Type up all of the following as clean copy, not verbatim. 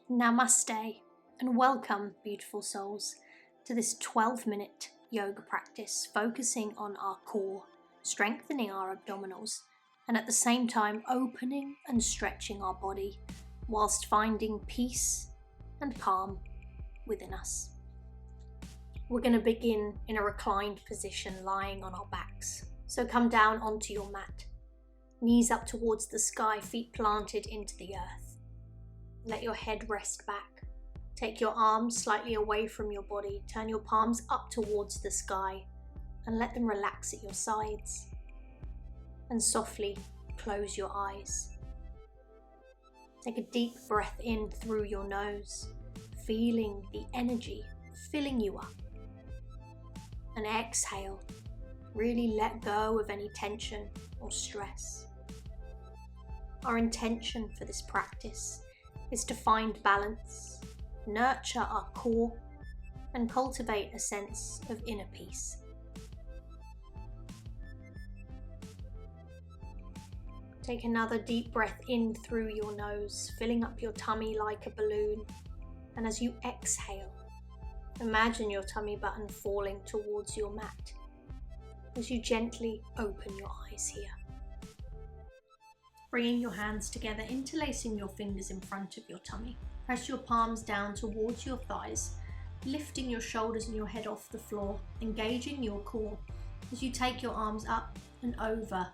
Namaste and welcome, beautiful souls, to this 12-minute yoga practice focusing on our core, strengthening our abdominals, and at the same time opening and stretching our body whilst finding peace and calm within us. We're going to begin in a reclined position lying on our backs. So come down onto your mat, knees up towards the sky, feet planted into the earth. Let your head rest back. Take your arms slightly away from your body. Turn your palms up towards the sky and let them relax at your sides. And softly close your eyes. Take a deep breath in through your nose, feeling the energy filling you up. And exhale. Really let go of any tension or stress. Our intention for this practice is to find balance, nurture our core, and cultivate a sense of inner peace. Take another deep breath in through your nose, filling up your tummy like a balloon. And as you exhale, imagine your tummy button falling towards your mat as you gently open your eyes here. Bringing your hands together, interlacing your fingers in front of your tummy. Press your palms down towards your thighs, lifting your shoulders and your head off the floor, engaging your core as you take your arms up and over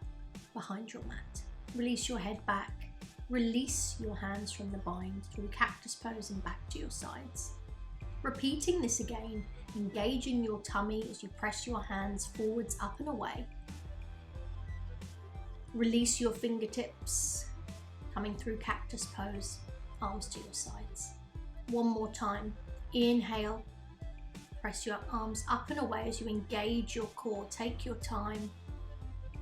behind your mat. Release your head back, release your hands from the bind through cactus pose and back to your sides. Repeating this again, engaging your tummy as you press your hands forwards, up and away. Release your fingertips, coming through cactus pose, arms to your sides. One more time. Inhale, press your arms up and away as you engage your core. Take your time,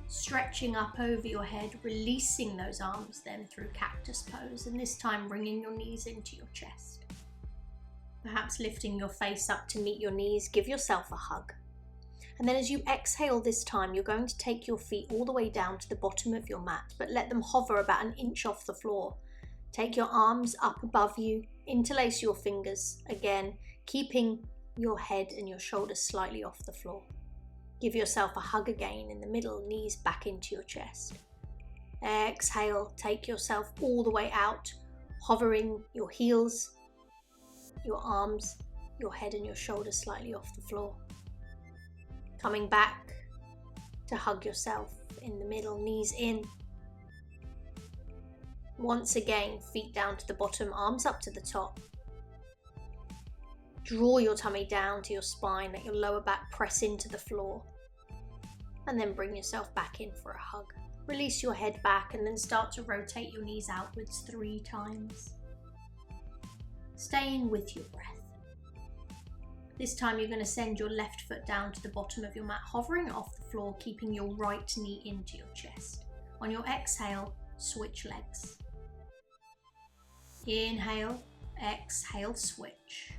stretching up over your head, releasing those arms then through cactus pose, and this time bringing your knees into your chest. Perhaps lifting your face up to meet your knees, give yourself a hug. And then as you exhale this time, you're going to take your feet all the way down to the bottom of your mat, but let them hover about an inch off the floor. Take your arms up above you, interlace your fingers, again, keeping your head and your shoulders slightly off the floor. Give yourself a hug again in the middle, knees back into your chest. Exhale, take yourself all the way out, hovering your heels, your arms, your head and your shoulders slightly off the floor. Coming back to hug yourself in the middle, knees in. Once again, feet down to the bottom, arms up to the top. Draw your tummy down to your spine, let your lower back press into the floor. And then bring yourself back in for a hug. Release your head back and then start to rotate your knees outwards 3 times. Staying with your breath. This time you're going to send your left foot down to the bottom of your mat, hovering off the floor, keeping your right knee into your chest. On your exhale, switch legs. Inhale, exhale, switch.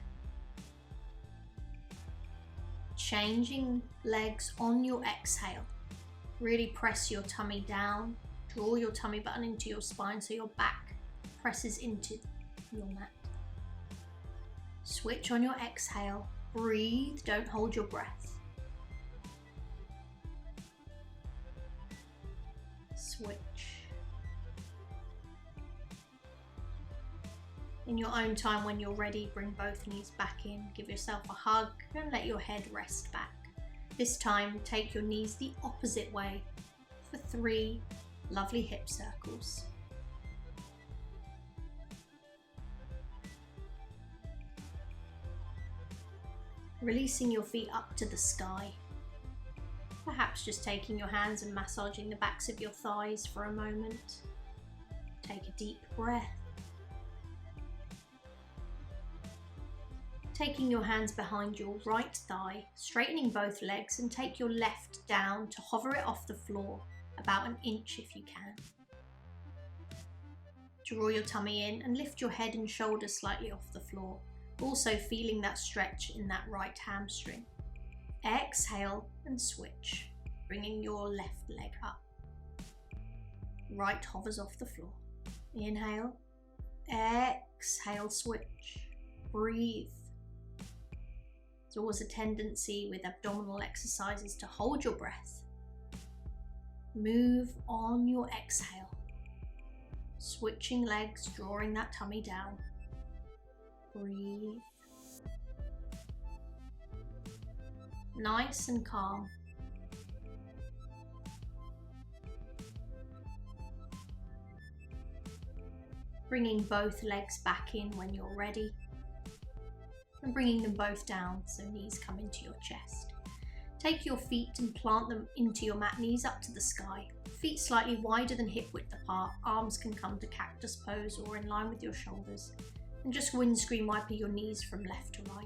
Changing legs on your exhale. Really press your tummy down, draw your tummy button into your spine so your back presses into your mat. Switch on your exhale. Breathe, don't hold your breath. Switch. In your own time, when you're ready, bring both knees back in, give yourself a hug and let your head rest back. This time, take your knees the opposite way for 3 lovely hip circles. Releasing your feet up to the sky. Perhaps just taking your hands and massaging the backs of your thighs for a moment. Take a deep breath. Taking your hands behind your right thigh, straightening both legs, and take your left down to hover it off the floor about an inch if you can. Draw your tummy in and lift your head and shoulders slightly off the floor. Also feeling that stretch in that right hamstring. Exhale and switch, bringing your left leg up. Right hovers off the floor. Inhale, exhale, switch. Breathe. There's always a tendency with abdominal exercises to hold your breath. Move on your exhale. Switching legs, drawing that tummy down. Breathe. Nice and calm. Bringing both legs back in when you're ready. And bringing them both down so knees come into your chest. Take your feet and plant them into your mat, knees up to the sky. Feet slightly wider than hip width apart. Arms can come to cactus pose or in line with your shoulders. And just windscreen wiper your knees from left to right.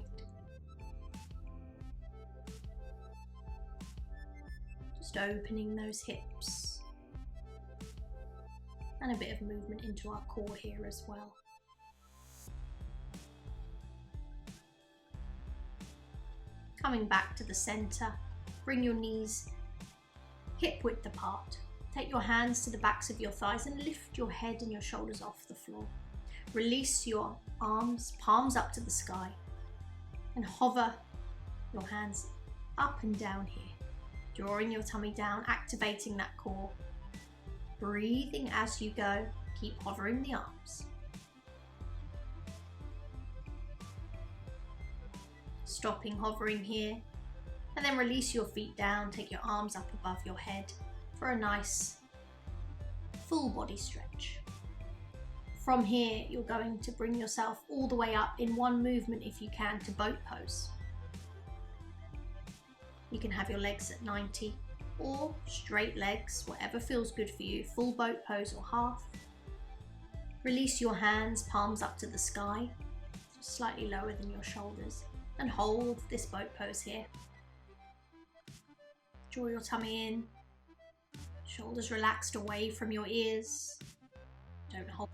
Just opening those hips. And a bit of movement into our core here as well. Coming back to the center, bring your knees hip width apart. Take your hands to the backs of your thighs and lift your head and your shoulders off the floor. Release your arms, palms up to the sky, and hover your hands up and down here, drawing your tummy down, activating that core. Breathing as you go, keep hovering the arms. Stopping, hovering here, and then release your feet down, take your arms up above your head for a nice full body stretch. From here, you're going to bring yourself all the way up in one movement if you can to boat pose. You can have your legs at 90 or straight legs, whatever feels good for you, full boat pose or half. Release your hands, palms up to the sky, slightly lower than your shoulders. And hold this boat pose here. Draw your tummy in, shoulders relaxed away from your ears. Don't hold.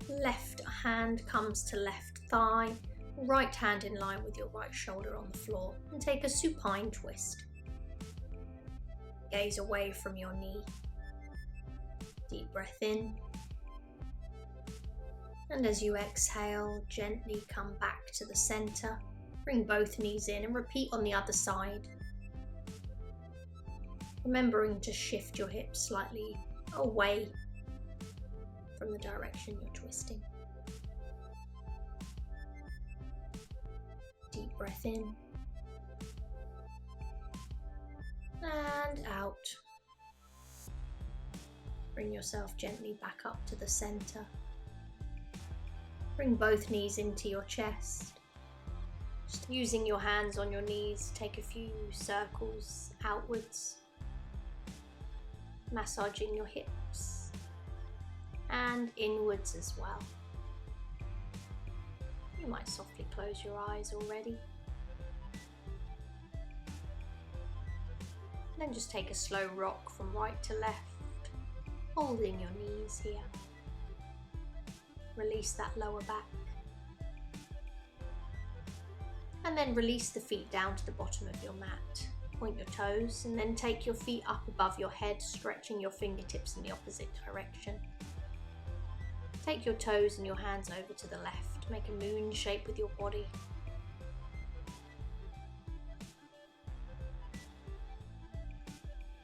Left hand comes to left thigh, right hand in line with your right shoulder on the floor, and take a supine twist. Gaze away from your knee. Deep breath in. And as you exhale, gently come back to the center. Bring both knees in and repeat on the other side. Remembering to shift your hips slightly away from the direction you're twisting. Deep breath in. And out. Bring yourself gently back up to the center. Bring both knees into your chest. Just using your hands on your knees, take a few circles outwards, massaging your hips and inwards as well. You might softly close your eyes already. Then just take a slow rock from right to left, holding your knees here. Release that lower back. And then release the feet down to the bottom of your mat. Point your toes and then take your feet up above your head, stretching your fingertips in the opposite direction. Take your toes and your hands over to the left. Make a moon shape with your body.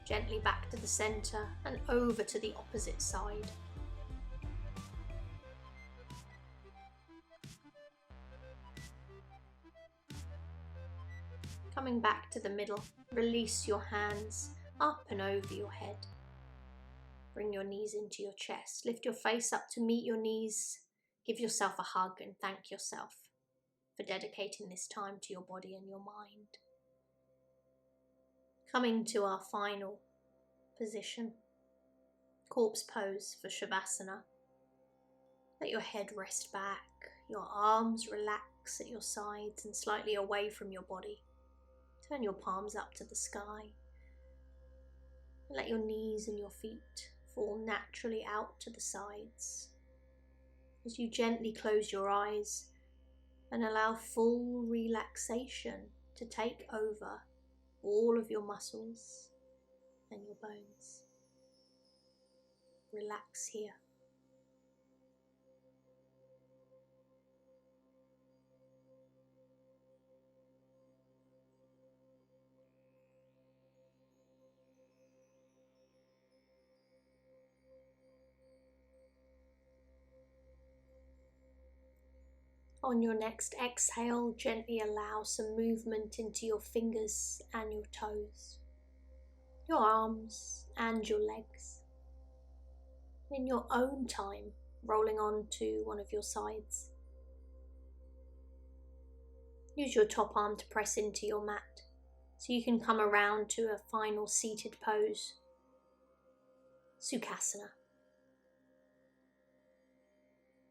Gently back to the center and over to the opposite side. Coming back to the middle, release your hands up and over your head. Bring your knees into your chest. Lift your face up to meet your knees. Give yourself a hug and thank yourself for dedicating this time to your body and your mind. Coming to our final position, corpse pose for Shavasana. Let your head rest back, your arms relax at your sides and slightly away from your body. Turn your palms up to the sky. And let your knees and your feet fall naturally out to the sides. As you gently close your eyes and allow full relaxation to take over all of your muscles and your bones. Relax here. On your next exhale, gently allow some movement into your fingers and your toes, your arms and your legs. In your own time, rolling on to one of your sides. Use your top arm to press into your mat so you can come around to a final seated pose, Sukhasana.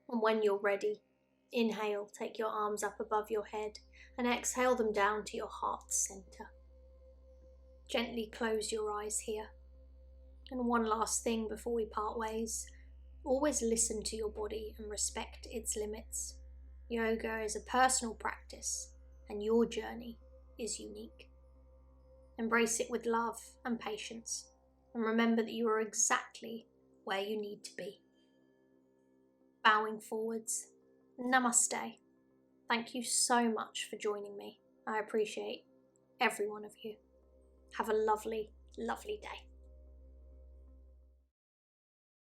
And when you're ready, inhale, take your arms up above your head and exhale them down to your heart's center. Gently close your eyes here. And one last thing before we part ways, always listen to your body and respect its limits. Yoga is a personal practice and your journey is unique. Embrace it with love and patience and remember that you are exactly where you need to be. Bowing forwards. Namaste. Thank you so much for joining me. I appreciate every one of you. Have a lovely, lovely day.